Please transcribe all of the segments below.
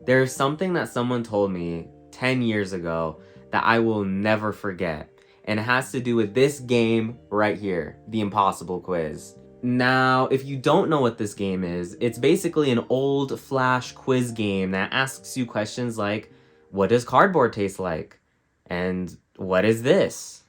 There's something that someone told me 10 years ago that I will never forget, and it has to do with this game right here, the Impossible Quiz. Now, if you don't know what this game is, it's basically an old Flash quiz game that asks you questions like, what does cardboard taste like? And what is this?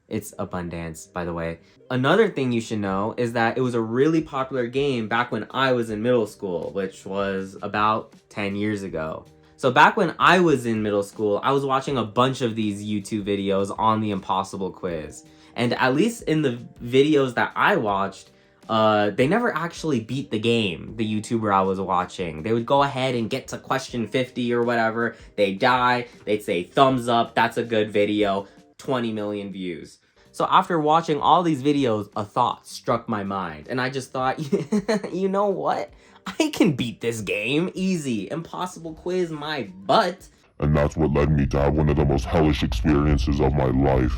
It's Abundance, by the way. Another thing you should know is that it was a really popular game back when I was in middle school, which was about 10 years ago. So back when I was in middle school, I was watching a bunch of these YouTube videos on the Impossible Quiz. And at least in the videos that I watched, they never actually beat the game, the YouTuber I was watching. They would go ahead and get to question 50 or whatever. They'd die, they'd say thumbs up, that's a good video, 20 million views. So after watching all these videos, a thought struck my mind, and I just thought, you know what? I can beat this game, easy. Impossible Quiz my butt. And that's what led me to have one of the most hellish experiences of my life.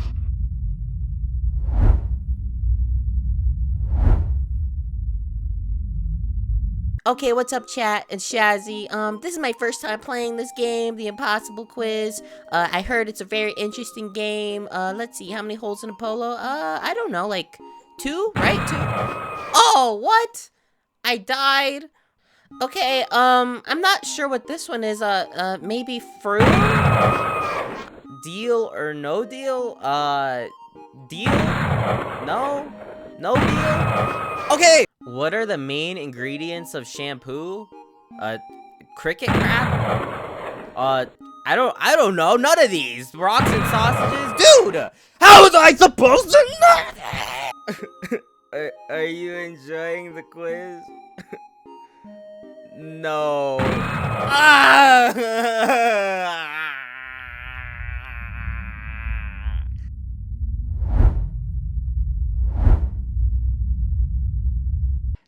Okay, what's up, chat? It's Shazzy. This is my first time playing this game, the Impossible Quiz. I heard it's a very interesting game. Let's see, how many holes in a polo? I don't know, like 2, right? 2. Oh, what? I died. Okay, I'm not sure what this one is. Maybe fruit? Deal or no deal? Deal? No? No deal? Okay! What are the main ingredients of shampoo? Cricket crab? I don't know. None of these. Rocks and sausages? Dude! How was I supposed to know? Are you enjoying the quiz? No.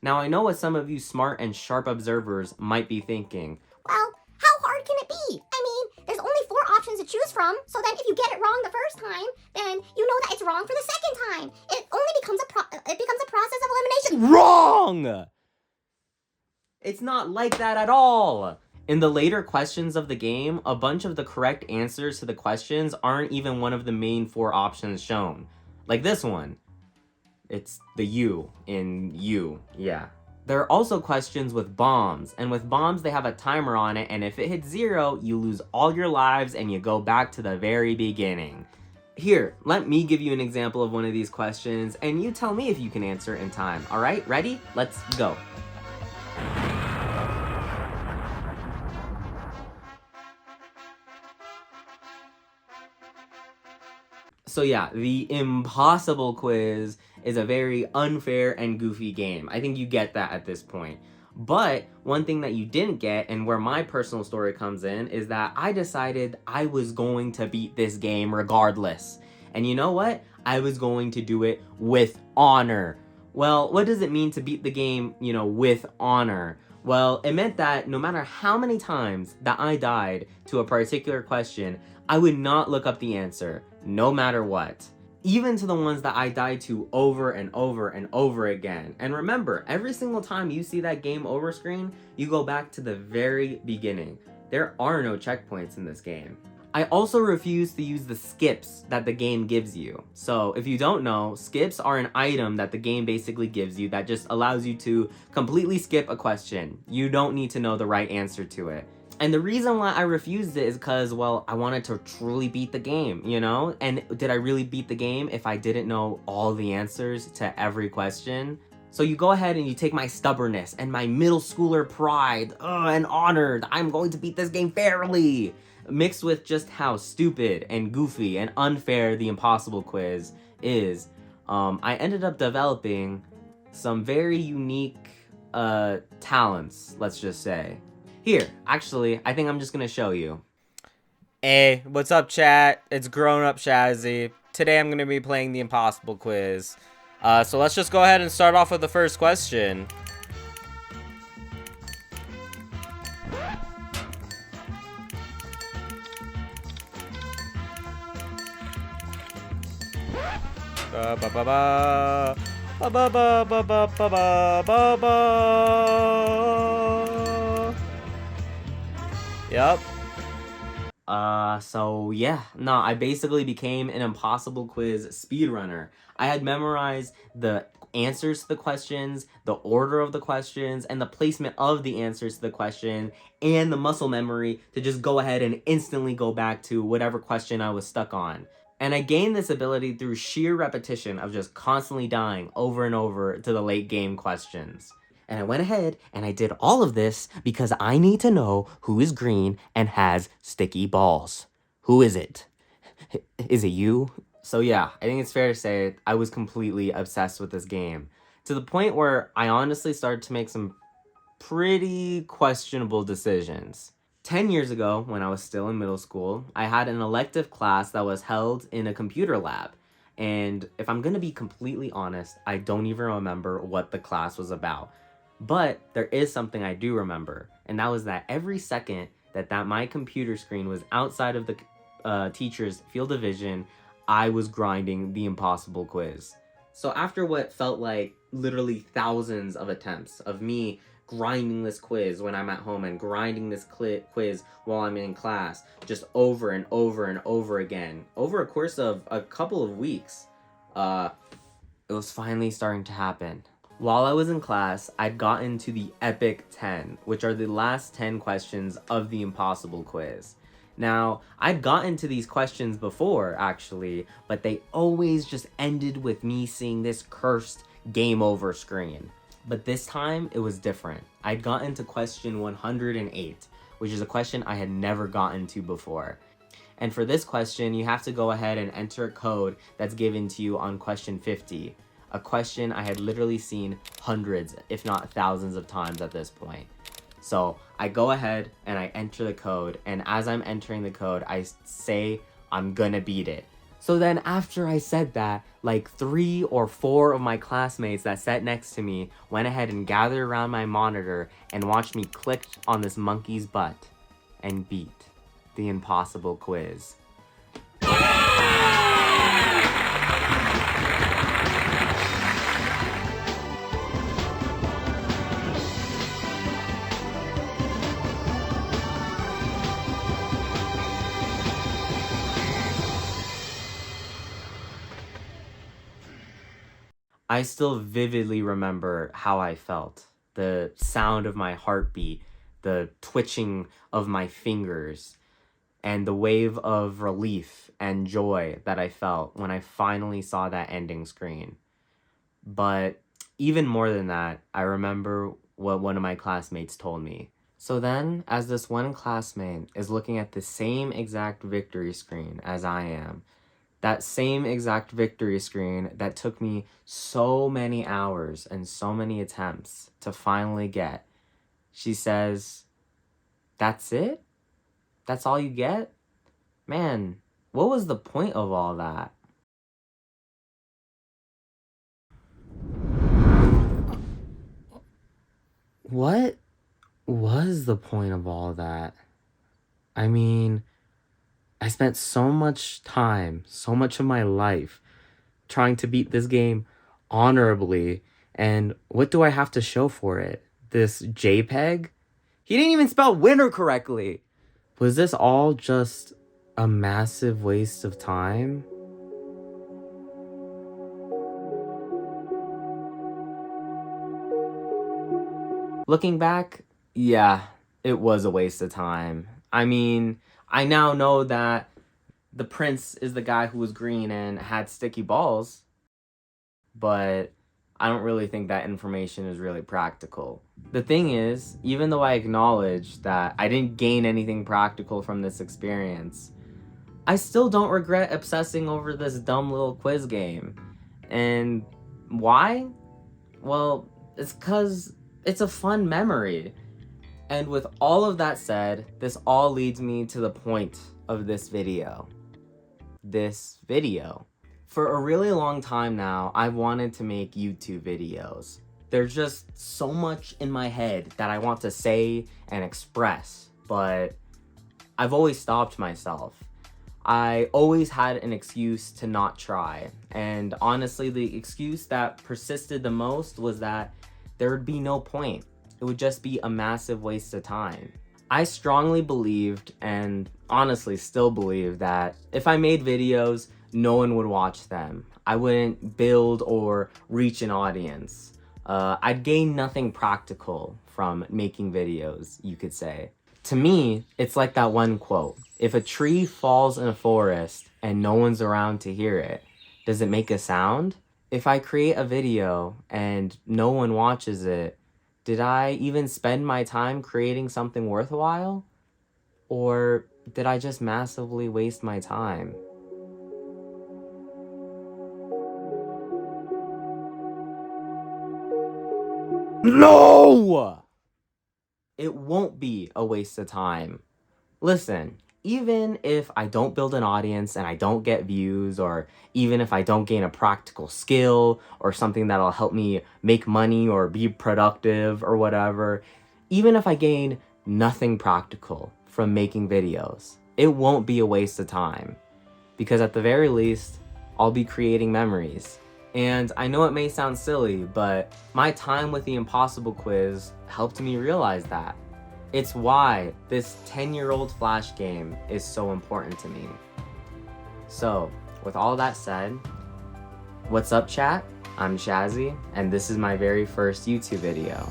Now I know what some of you smart and sharp observers might be thinking. Well, how hard can it be? I mean, there's only 4 options to choose from, so then if you get it wrong the first time, then you know that it's wrong for the second time. It only becomes a process of elimination. Wrong! It's not like that at all! In the later questions of the game, a bunch of the correct answers to the questions aren't even one of the main 4 options shown. Like this one. It's the U in U, yeah. There are also questions with bombs, and with bombs they have a timer on it, and if it hits 0, you lose all your lives and you go back to the very beginning. Here, let me give you an example of one of these questions, and you tell me if you can answer in time. Alright, ready? Let's go. So yeah, the Impossible Quiz is a very unfair and goofy game. I think you get that at this point. But one thing that you didn't get, and where my personal story comes in, is that I decided I was going to beat this game regardless. And you know what? I was going to do it with honor. Well, what does it mean to beat the game, with honor? Well, it meant that no matter how many times that I died to a particular question, I would not look up the answer, no matter what. Even to the ones that I died to over and over and over again. And remember, every single time you see that game over screen, you go back to the very beginning. There are no checkpoints in this game. I also refuse to use the skips that the game gives you. So if you don't know, skips are an item that the game basically gives you that just allows you to completely skip a question. You don't need to know the right answer to it. And the reason why I refused it is because, well, I wanted to truly beat the game, And did I really beat the game if I didn't know all the answers to every question? So you go ahead and you take my stubbornness and my middle schooler pride and honor that I'm going to beat this game fairly, mixed with just how stupid and goofy and unfair the Impossible Quiz is. I ended up developing some very unique talents, let's just say. Here, actually, I think I'm just gonna show you. Hey, what's up, chat? It's Grown Up Shazzy. Today I'm gonna be playing the Impossible Quiz. So let's just go ahead and start off with the first question. Ba ba ba ba ba ba ba ba ba ba ba ba. Yep. So yeah, no, I basically became an impossible quiz speedrunner. I had memorized the answers to the questions, the order of the questions, and the placement of the answers to the question, and the muscle memory to just go ahead and instantly go back to whatever question I was stuck on. And I gained this ability through sheer repetition of just constantly dying over and over to the late game questions. And I went ahead and I did all of this because I need to know who is green and has sticky balls. Who is it? Is it you? So yeah, I think it's fair to say I was completely obsessed with this game. To the point where I honestly started to make some pretty questionable decisions. 10 years ago, when I was still in middle school, I had an elective class that was held in a computer lab. And if I'm gonna be completely honest, I don't even remember what the class was about. But there is something I do remember, and that was that every second that my computer screen was outside of the teacher's field of vision, I was grinding the impossible quiz. So after what felt like literally thousands of attempts of me grinding this quiz when I'm at home and grinding this quiz while I'm in class, just over and over and over again, over a course of a couple of weeks, it was finally starting to happen. While I was in class, I'd gotten to the Epic 10, which are the last 10 questions of the impossible quiz. Now, I'd gotten to these questions before, actually, but they always just ended with me seeing this cursed game over screen. But this time, it was different. I'd gotten to question 108, which is a question I had never gotten to before. And for this question, you have to go ahead and enter a code that's given to you on question 50. A question I had literally seen hundreds, if not thousands of times at this point. So I go ahead and I enter the code, and as I'm entering the code, I say I'm gonna beat it. So then after I said that, like 3 or 4 of my classmates that sat next to me went ahead and gathered around my monitor and watched me click on this monkey's butt and beat the impossible quiz. I still vividly remember how I felt. The sound of my heartbeat, the twitching of my fingers, and the wave of relief and joy that I felt when I finally saw that ending screen. But even more than that, I remember what one of my classmates told me. So then, as this one classmate is looking at the same exact victory screen as I am, that same exact victory screen that took me so many hours and so many attempts to finally get, she says, "That's it? That's all you get? Man, what was the point of all that?" What was the point of all that? I mean, I spent so much time, so much of my life trying to beat this game honorably, and what do I have to show for it? This JPEG? He didn't even spell winner correctly. Was this all just a massive waste of time? Looking back, yeah, it was a waste of time. I mean, I now know that the prince is the guy who was green and had sticky balls, but I don't really think that information is really practical. The thing is, even though I acknowledge that I didn't gain anything practical from this experience, I still don't regret obsessing over this dumb little quiz game. And why? Well, it's 'cause it's a fun memory. And with all of that said, this all leads me to the point of this video. For a really long time now, I've wanted to make YouTube videos. There's just so much in my head that I want to say and express, but I've always stopped myself. I always had an excuse to not try, and honestly, the excuse that persisted the most was that there would be no point. It would just be a massive waste of time. I strongly believed, and honestly still believe, that if I made videos, no one would watch them. I wouldn't build or reach an audience. I'd gain nothing practical from making videos, you could say. To me, it's like that one quote: if a tree falls in a forest and no one's around to hear it, does it make a sound? If I create a video and no one watches it, did I even spend my time creating something worthwhile? Or did I just massively waste my time? No! It won't be a waste of time. Listen, even if I don't build an audience and I don't get views, or even if I don't gain a practical skill or something that'll help me make money or be productive or whatever, even if I gain nothing practical from making videos, it won't be a waste of time. Because at the very least, I'll be creating memories. And I know it may sound silly, but my time with the Impossible Quiz helped me realize that. It's why this 10-year-old Flash game is so important to me. So, with all that said, what's up, chat? I'm Shazzy, and this is my very first YouTube video.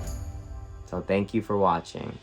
So thank you for watching.